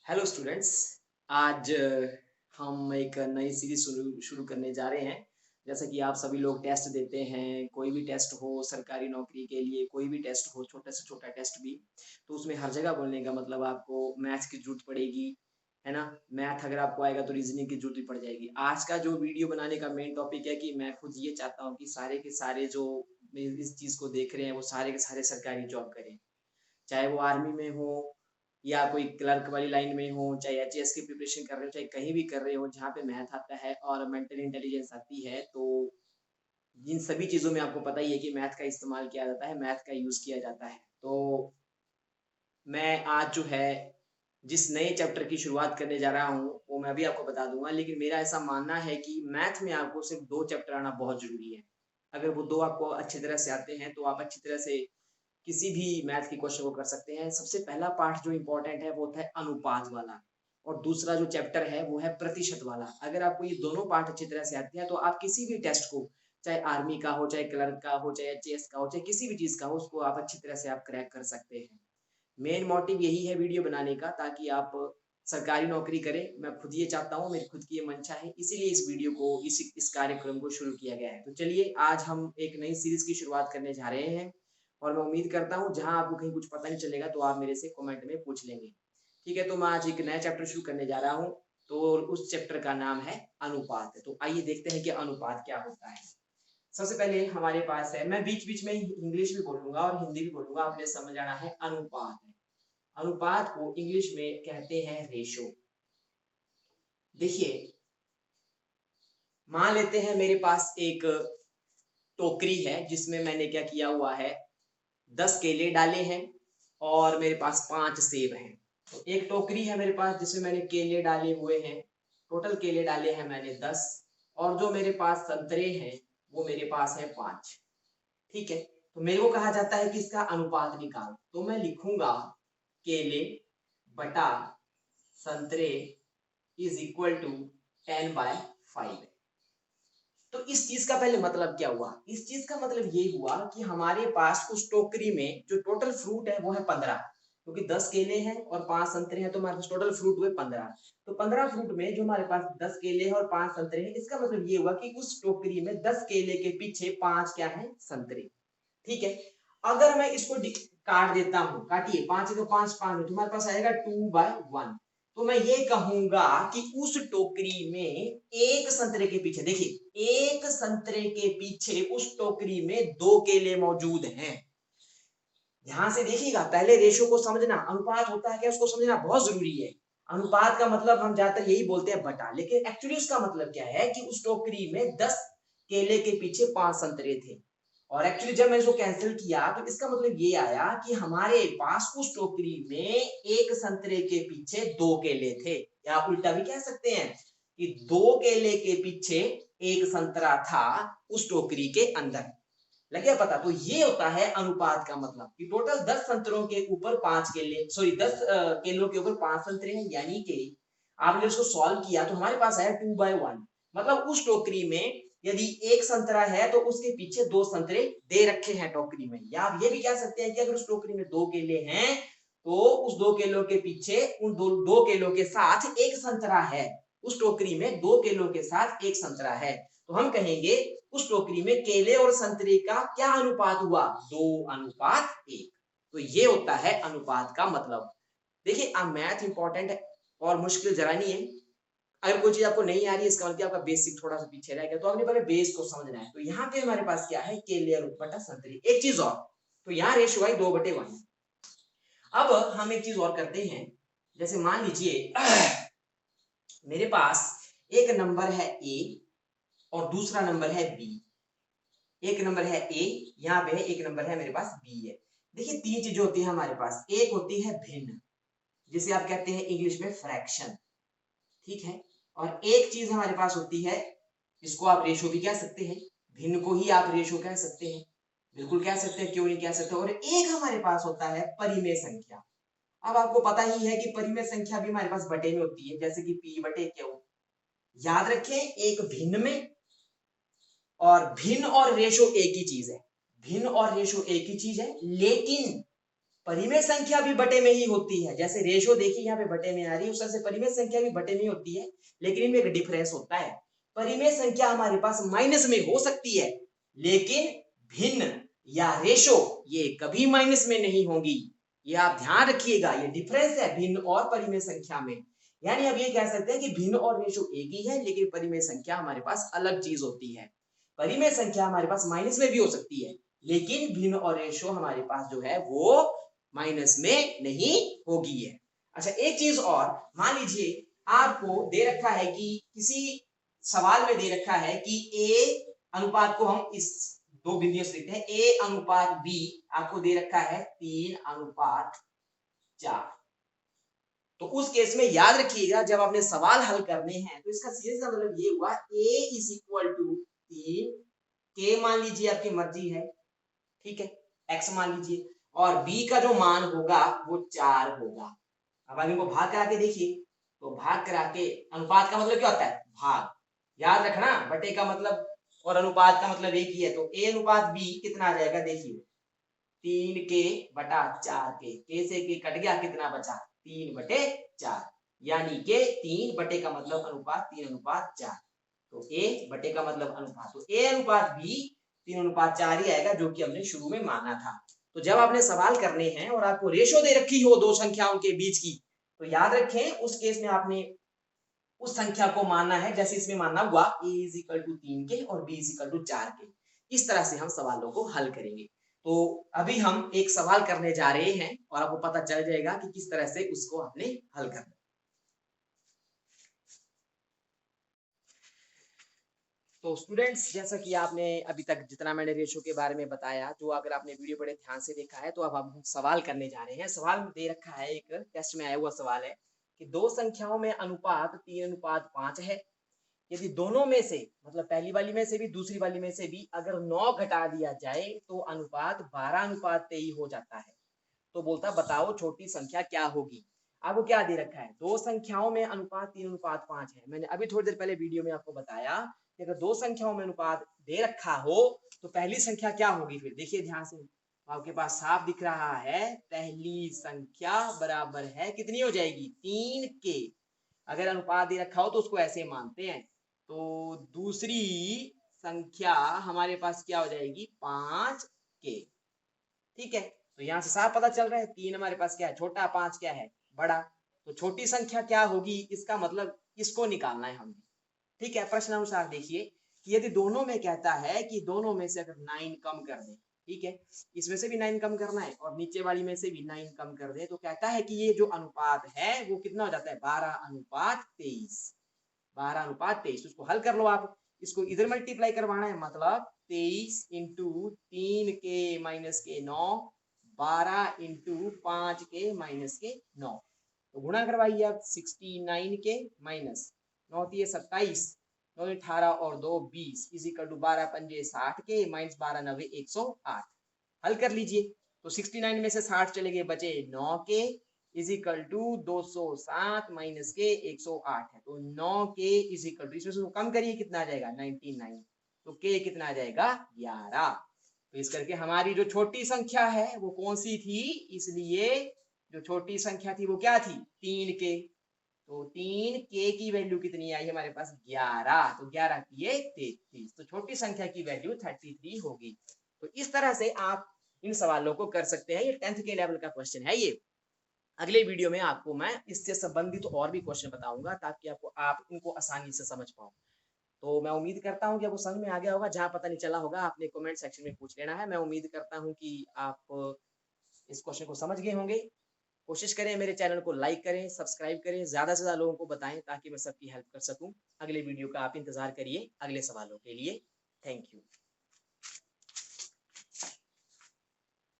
Hello students. आज हम एक नई सीरीज शुरू करने जा रहे हैं। जैसा कि आप सभी लोग टेस्ट देते हैं, कोई भी टेस्ट हो सरकारी नौकरी के लिए, कोई भी टेस्ट हो, छोटा से छोटा टेस्ट भी, तो उसमें हर जगह बोलने का मतलब आपको मैथ्स की जरूरत पड़ेगी, है ना। मैथ अगर आपको आएगा तो रीजनिंग की जरूरत भी पड़ जाएगी। आज का जो वीडियो बनाने का मेन टॉपिक है कि मैं खुद ये चाहता हूँ कि सारे के सारे जो इस चीज़ को देख रहे हैं वो सारे के सारे सरकारी जॉब करें, चाहे वो आर्मी में हो या कोई क्लर्क वाली लाइन में हो, चाहे एचएएस की प्रिपरेशन कर रहे हो, चाहे कहीं भी कर रहे हो जहाँ पे मैथ आता है और मेंटल इंटेलिजेंस आती है, तो इन सभी चीज़ों में आपको पता ही है कि मैथ का इस्तेमाल किया जाता है, मैथ का यूज़ किया जाता है। तो मैं आज जो है जिस नए चैप्टर की शुरुआत करने जा रहा हूँ, वो मैं भी आपको बता दूँगा, लेकिन मेरा ऐसा मानना है कि मैथ में आपको सिर्फ़ 2 चैप्टर आना बहुत ज़रूरी है। अगर वो 2 आपको अच्छी तरह से आते हैं, तो आप अच्छी तरह से किसी भी मैथ के क्वेश्चन को कर सकते हैं। सबसे पहला पार्ट जो इम्पोर्टेंट है वो होता है अनुपात वाला, और दूसरा जो चैप्टर है वो है प्रतिशत वाला। अगर आपको ये दोनों पार्ट अच्छी तरह से आते हैं तो आप किसी भी टेस्ट को, चाहे आर्मी का हो, चाहे क्लर्क का हो, चाहे एचएएस का हो, चाहे किसी भी चीज़ का हो, उसको आप अच्छी तरह से आप क्रैक कर सकते हैं। मेन मोटिव यही है वीडियो बनाने का, ताकि आप सरकारी नौकरी करें। मैं खुद ये चाहता हूँ, मेरी खुद की ये मंशा है, इसीलिए इस वीडियो को इस कार्यक्रम को शुरू किया गया है। तो चलिए आज हम एक नई सीरीज़ की शुरुआत करने जा रहे हैं, और मैं उम्मीद करता हूँ जहाँ आपको कहीं कुछ पता नहीं चलेगा तो आप मेरे से कमेंट में पूछ लेंगे। ठीक है, तो मैं आज एक नया चैप्टर शुरू करने जा रहा हूँ, तो उस चैप्टर का नाम है अनुपात। तो आइए देखते हैं कि अनुपात क्या होता है। सबसे पहले हमारे पास है, मैं बीच-बीच में इंग्लिश भी बोलूँगा और हिंदी भी बोलूँगा, आपने समझ आना है अनुपात है। अनुपात को इंग्लिश में कहते हैं रेशो। देखिए, मान लेते हैं मेरे पास एक टोकरी है जिसमें मैंने क्या किया हुआ है, 10 केले डाले हैं और मेरे पास 5 सेब हैं। तो एक टोकरी है मेरे पास जिसमें मैंने केले डाले हुए हैं, टोटल केले डाले हैं मैंने 10, और जो मेरे पास संतरे हैं वो मेरे पास है 5। ठीक है, तो मेरे को कहा जाता है कि इसका अनुपात निकाल, तो मैं लिखूंगा केले बटा संतरे इज इक्वल टू 10/5। तो इस चीज का पहले मतलब क्या हुआ? इस चीज का मतलब ये हुआ कि हमारे पास उस टोकरी में जो टोटल फ्रूट है वो है 15, क्योंकि 10 केले हैं और 5 संतरे हैं, तो हमारे पास टोटल फ्रूट हुए 15। तो 15 फ्रूट में जो हमारे पास 10 केले हैं और 5 संतरे हैं, इसका मतलब ये हुआ कि उस टोकरी में 10 केले के पीछे 5 क्या है, संतरे। ठीक है, अगर मैं इसको काट देता हूं, काटिए, 5 तो 5 5 तुम्हारे पास आएगा 2/1। तो मैं ये कहूंगा कि उस टोकरी में एक संतरे के पीछे, देखिए, एक संतरे के पीछे उस टोकरी में 2 केले मौजूद हैं। ध्यान से देखिएगा, पहले रेशो को समझना, अनुपात होता है क्या उसको समझना बहुत जरूरी है। अनुपात का मतलब हम ज्यादातर यही बोलते हैं बटा, लेकिन एक्चुअली उसका मतलब क्या है कि उस टोकरी में 10 केले के पीछे 5 संतरे थे। और एक्चुअली जब मैं इसको कैंसिल किया तो इसका मतलब ये आया कि हमारे पास उस टोकरी में एक संतरे के पीछे 2 केले थे, या उल्टा भी कह सकते हैं कि 2 केले के पीछे एक संतरा था उस टोकरी के अंदर। लगे पता? तो ये होता है अनुपात का मतलब कि टोटल 10 संतरों के ऊपर 5 केले, सॉरी 10 केलों के ऊपर 5 संतरे हैं, यानी कि आपने उसको सॉल्व किया तो हमारे पास आया 2/1। मतलब उस टोकरी में यदि एक संतरा है तो उसके पीछे 2 संतरे दे रखे हैं टोकरी में। या आप ये भी कह सकते हैं कि अगर उस टोकरी में 2 केले हैं तो उस 2 केलों के पीछे उन 2 केलों के साथ एक संतरा है। उस टोकरी में 2 केलों के साथ एक संतरा है, तो हम कहेंगे उस टोकरी में केले और संतरे का क्या अनुपात हुआ, 2/1। तो ये होता है अनुपात का मतलब। देखिए, अब मैथ इंपॉर्टेंट है और मुश्किल जरा नहीं है। अगर कोई चीज आपको नहीं आ रही है, इसका मतलब आपका बेसिक थोड़ा सा पीछे रह गया, तो आपने पहले बेस को समझना है। तो यहाँ पे हमारे पास क्या है, केले बटा संतरे। एक चीज और, तो यहाँ रेशियो आई 2/1। अब हम एक चीज और करते हैं, जैसे मान लीजिए मेरे पास एक नंबर है ए और दूसरा नंबर है बी। एक नंबर है ए, यहाँ पे है, एक नंबर है मेरे पास बी है। देखिए, 3 चीजें होती है हमारे पास। एक होती है भिन्न, जिसे आप कहते हैं इंग्लिश में फ्रैक्शन, ठीक है। और एक चीज हमारे पास होती है, इसको आप रेशो भी कह सकते हैं, भिन्न को ही आप रेशो कह सकते हैं, बिल्कुल कह सकते हैं, क्यों नहीं कह सकते। और एक हमारे पास होता है परिमेय संख्या। अब आपको पता ही है कि परिमेय संख्या भी हमारे पास बटे में होती है, जैसे कि p/q। याद रखें, एक भिन्न में और भिन्न और रेशो एक ही चीज है, भिन्न और रेशो एक ही चीज है, लेकिन परिमेय संख्या भी बटे में ही होती है। जैसे रेशो देखिए यहाँ पे बटे में आ रही है, उस तरह से परिमेय संख्या भी बटे में ही होती है, लेकिन इनमें एक डिफरेंस होता है। परिमेय संख्या हमारे पास माइनस में हो सकती है, लेकिन भिन्न या रेशो ये कभी माइनस में नहीं होंगी। ये आप ध्यान रखिएगा, ये डिफरेंस है भिन्न और परिमेय संख्या में। यानी अब ये कह सकते हैं कि भिन्न और रेशो एक ही है, लेकिन परिमेय संख्या हमारे पास अलग चीज होती है। परिमेय संख्या हमारे पास माइनस में भी हो सकती है, लेकिन भिन्न और रेशो हमारे पास जो है वो माइनस में नहीं होगी है। अच्छा, एक चीज और, मान लीजिए आपको दे रखा है कि किसी सवाल में दे रखा है कि ए अनुपात को हम इस दो बिंदुओं से लिखते हैं, ए अनुपात बी आपको दे रखा है 3:4। तो उस केस में याद रखिएगा, जब आपने सवाल हल करने हैं तो इसका सीधे सा मतलब ये हुआ a इज इक्वल टू 3, के मान लीजिए आपकी मर्जी है, ठीक है, x मान लीजिए, और b का जो मान होगा वो 4 होगा। अब आप इनको भाग करा के देखिए, तो भाग करा के अनुपात का मतलब क्या होता है, भाग, याद रखना, बटे का मतलब और अनुपात का मतलब एक ही है। तो a अनुपात b कितना आ जाएगा, देखिए 3 के बटा 4 के से के कट गया, कितना बचा 3/4, यानी के 3 बटे का मतलब अनुपात 3:4। तो a बटे का मतलब अनुपात, तो a अनुपात b 3:4 ही आएगा, जो कि हमने शुरू में माना था। तो जब आपने सवाल करने हैं और आपको रेशो दे रखी हो दो संख्याओं के बीच की, तो याद रखें उस केस में आपने उस संख्या को मानना है जैसे इसमें मानना हुआ a इज इक्वल टू 3 के और b इज इक्वल टू 4 के। इस तरह से हम सवालों को हल करेंगे। तो अभी हम एक सवाल करने जा रहे हैं और आपको पता चल जाएगा कि किस तरह से उसको आपने हल करना। तो स्टूडेंट्स, जैसा कि आपने अभी तक जितना मैंने रेशो के बारे में बताया, जो अगर आपने वीडियो बड़े ध्यान से देखा है, तो अब हम सवाल करने जा रहे हैं। सवाल में दे रखा है, एक टेस्ट में आया हुआ सवाल है कि दो संख्याओं में अनुपात 3:5 है। यदि दोनों में से, मतलब पहली वाली में से भी दूसरी वाली में से भी अगर 9 घटा दिया जाए तो अनुपात 12:23 हो जाता है। तो बोलता बताओ छोटी संख्या क्या होगी। आपको क्या दे रखा है, दो संख्याओं में अनुपात 3:5 है। मैंने अभी थोड़ी देर पहले वीडियो में आपको बताया कि अगर दो संख्याओं में अनुपात दे रखा हो तो पहली संख्या क्या होगी। फिर देखिए ध्यान से, आपके पास साफ दिख रहा है, पहली संख्या बराबर है कितनी हो जाएगी, 3 के। अगर अनुपात दे रखा हो तो उसको ऐसे मानते हैं। तो दूसरी संख्या हमारे पास क्या हो जाएगी, 5 के, ठीक है। तो यहाँ से साफ पता चल रहा है, 3 हमारे पास क्या है छोटा, 5 क्या है बड़ा। तो छोटी संख्या क्या होगी, इसका मतलब इसको निकालना है हमें, ठीक है। प्रश्न अनुसार देखिए कि यदि दोनों में कहता है कि दोनों में से अगर 9 कम कर दे, ठीक है, इसमें से भी 9 कम करना है और नीचे वाली में से भी 9 कम कर दे, तो कहता है कि ये जो अनुपात है वो कितना हो जाता है, 12:23। 12:23, उसको हल कर लो आप। इसको इधर मल्टीप्लाई करवाना है, मतलब 23 इंटू 3 के माइनस के 9, 12 इंटू 5 के माइनस के 9। तो गुणा करवाइए आप, 69 के माइनस 9 दिए 27, 9 18 और 2 20 इज इक्वल टू 12 पंजे 60 के माइनस 12 9 108। हल कर लीजिए। तो 69 में से 60 चले गए, बचे 9 के इज इक्वल टू 207 माइनस के 108 है। तो 9 के इज इक्वल टू, इसमें से कम करिए कितना आ जाएगा 99, तो के कितना आ जाएगा 11। तो इस करके हमारी जो छोटी संख्या है वो कौन सी थी, इसलिए जो छोटी संख्या थी वो क्या थी, 3 के। तो 3 के की वैल्यू कितनी आई हमारे पास, 11। तो 11 की 33, तो छोटी संख्या की वैल्यू 33 होगी। तो इस तरह से आप इन सवालों को कर सकते हैं। ये 10th के लेवल का क्वेश्चन है ये। अगले वीडियो में आपको मैं इससे संबंधित और भी क्वेश्चन बताऊंगा, ताकि आप इनको आसानी से समझ पाओ। तो मैं उम्मीद करता हूँ कि आपको समझ में आ गया होगा। जहां पता नहीं चला होगा आपने कमेंट सेक्शन में पूछ लेना है। मैं उम्मीद करता हूँ कि आप इस क्वेश्चन को समझ गए होंगे। कोशिश करें मेरे चैनल को लाइक करें, सब्सक्राइब करें, ज्यादा से ज्यादा लोगों को बताएं, ताकि मैं सबकी हेल्प कर सकूं। अगले वीडियो का आप इंतजार करिए अगले सवालों के लिए। Thank you.